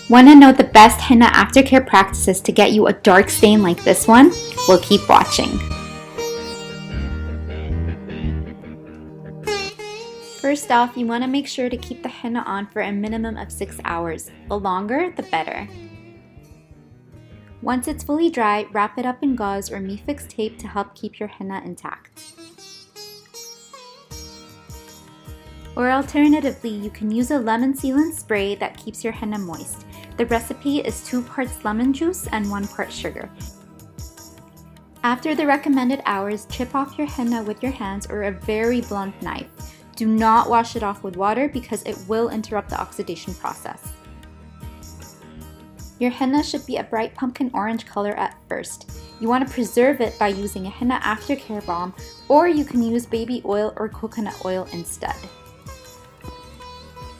Want to know the best henna aftercare practices to get you a dark stain like this one? Well, keep watching. First off, you want to make sure to keep the henna on for a minimum of 6 hours. The longer, the better. Once it's fully dry, wrap it up in gauze or Mefix tape to help keep your henna intact. Or alternatively, you can use a lemon sealant spray that keeps your henna moist. The recipe is 2 parts lemon juice and 1 part sugar. After the recommended hours, chip off your henna with your hands or a very blunt knife. Do not wash it off with water because it will interrupt the oxidation process. Your henna should be a bright pumpkin orange color at first. You want to preserve it by using a henna aftercare balm, or you can use baby oil or coconut oil instead.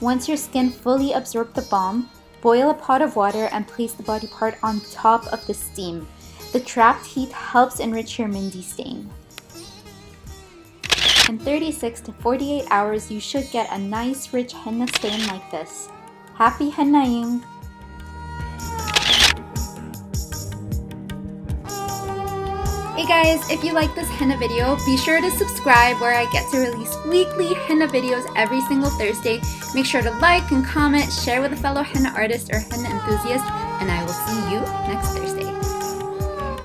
Once your skin fully absorbs the balm, boil a pot of water and place the body part on top of the steam. The trapped heat helps enrich your mehndi stain. In 36 to 48 hours, you should get a nice rich henna stain like this. Happy hennaing! Hey guys, if you like this henna video, be sure to subscribe where I get to release weekly henna videos every single Thursday. Make sure to like and comment, share with a fellow henna artist or henna enthusiast, and I will see you next Thursday.